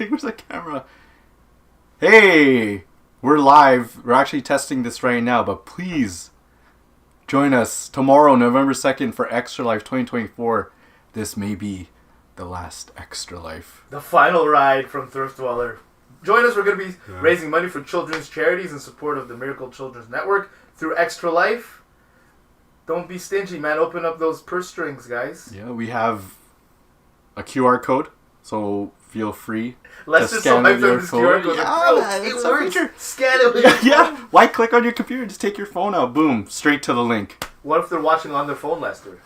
like, where's the camera? Hey, we're live. We're actually testing this right now, but please join us tomorrow, November 2nd, for Extra Life 2024. This may be the last Extra Life. The final ride from Thrift Dweller. Join us. We're going to be raising money for children's charities in support of the Miracle Children's Network through Extra Life. Don't be stingy, man. Open up those purse strings, guys. Yeah, we have a QR code, so feel free Let's to just scan select your this phone. QR code. Yeah, It it's a works. feature. Scan it with your phone. Yeah, why click on your computer? Just take your phone out. Boom, straight to the link. What if they're watching on their phone, Lester?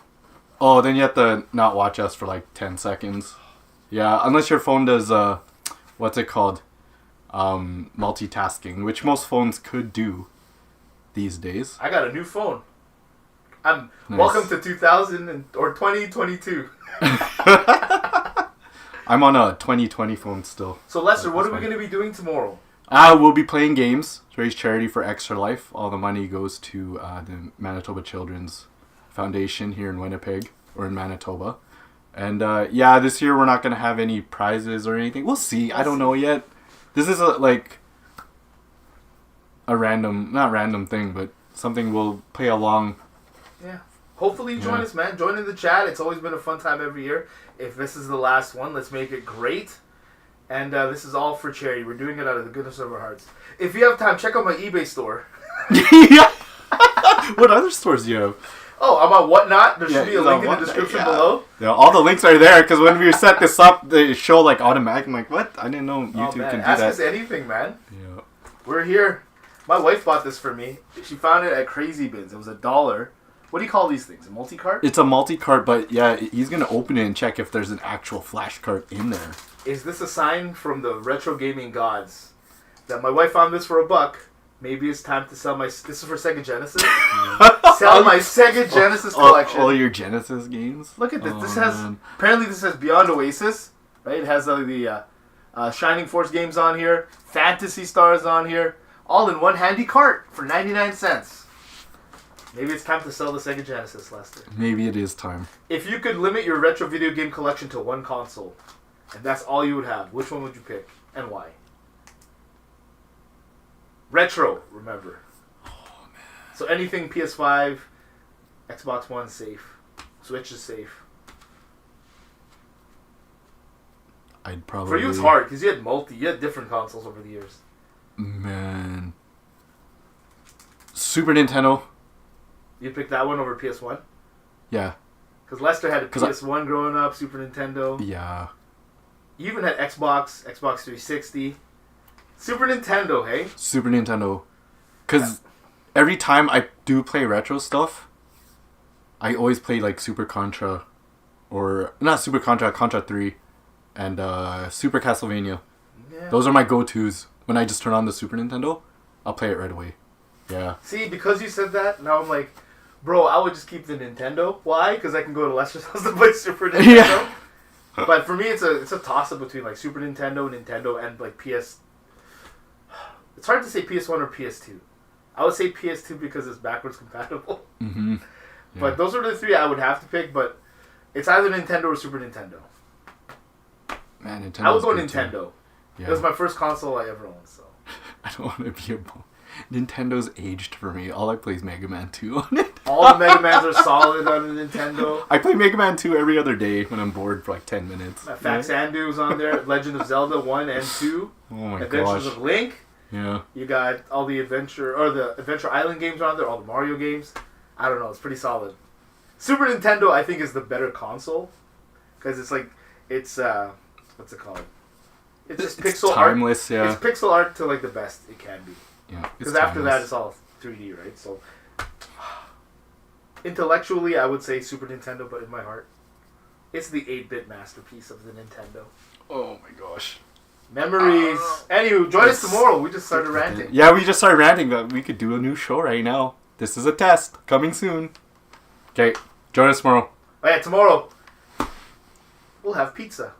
Oh, then you have to not watch us for like 10 seconds. Yeah, unless your phone does, what's it called? Multitasking, which most phones could do these days. I got a new phone. I'm Nice. welcome to 2022. I'm on a 2020 phone still. So Lester, what That's are we fine. going to be doing tomorrow? We'll be playing games to raise charity for Extra Life. All the money goes to the Manitoba Children's Foundation here in Winnipeg, or in Manitoba. And yeah, this year we're not going to have any prizes or anything. We'll see. I don't know yet. This is not random thing, but something we'll play along. Yeah. Hopefully you join us, man. Join in the chat. It's always been a fun time every year. If this is the last one, let's make it great. And this is all for charity. We're doing it out of the goodness of our hearts. If you have time, check out my eBay store. Yeah. What other stores do you have? Oh, I'm on Whatnot. There should be a link in the description below. Yeah, all the links are there because when we set this up, they show like automatic. I'm like, what? I didn't know YouTube can do Ask that. us anything, man. Yeah. We're here. My wife bought this for me. She found it at Crazy Bins. It was $1. What do you call these things? A multi-cart? It's a multi-cart, but yeah, he's gonna open it and check if there's an actual flash cart in there. Is this a sign from the retro gaming gods that my wife found this for $1? Maybe it's time to sell my... This is for Sega Genesis. Sell my Sega Genesis collection. All your Genesis games. Look at this. Oh, This has... man. Apparently this has Beyond Oasis. Right? It has the Shining Force games on here. Phantasy Stars on here. All in one handy cart for 99 cents. Maybe it's time to sell the Sega Genesis, Lester. Maybe it is time. If you could limit your retro video game collection to one console, and that's all you would have, which one would you pick and why? Retro, remember. Oh man. So anything PS5, Xbox One safe, Switch is safe. I'd probably. For you, it's hard because you had different consoles over the years. Man. Super Nintendo. You picked that one over PS1 Yeah. because Lester had a PS1 growing up, Super Nintendo. Yeah. You even had Xbox 360, Super Nintendo. Hey. Super Nintendo. Because every time I do play retro stuff, I always play like Super Contra. Or, not Super Contra, Contra 3. And Super Castlevania. Yeah. Those are my go-tos. When I just turn on the Super Nintendo, I'll play it right away. Yeah. See, because you said that, now I'm like, bro, I would just keep the Nintendo. Why? Because I can go to Lester's house to play Super Nintendo. Yeah. But for me, it's a toss-up between like Super Nintendo, and like PS. It's hard to say PS1 or PS2. I would say PS2 because it's backwards compatible. Mm-hmm. Yeah. But those are the three I would have to pick. But it's either Nintendo or Super Nintendo. Man, Nintendo's I would go good Nintendo. too. Yeah. It was my first console I ever owned. So I don't want to be Nintendo's aged for me. All I play is Mega Man 2 on it. all the Mega Mans are solid on the Nintendo. I play Mega Man 2 every other day when I'm bored for like 10 minutes. Faxandu's on there. Legend of Zelda 1 and 2. Oh my Adventures gosh. of Link. Yeah. You got all the Adventure Island games are on there, all the Mario games. I don't know, it's pretty solid. Super Nintendo, I think, is the better console because it's what's it called? It's just pixel timeless, art. yeah. It's pixel art to like the best it can be. Yeah. Because after that, it's all 3D, right? So intellectually, I would say Super Nintendo, but in my heart, it's the 8-bit masterpiece of the Nintendo. Oh my gosh. Memories. Anywho, join us tomorrow. We just started ranting. Yeah, we just started ranting, but we could do a new show right now. This is a test. Coming soon. Okay, join us tomorrow. Oh yeah, tomorrow we'll have pizza.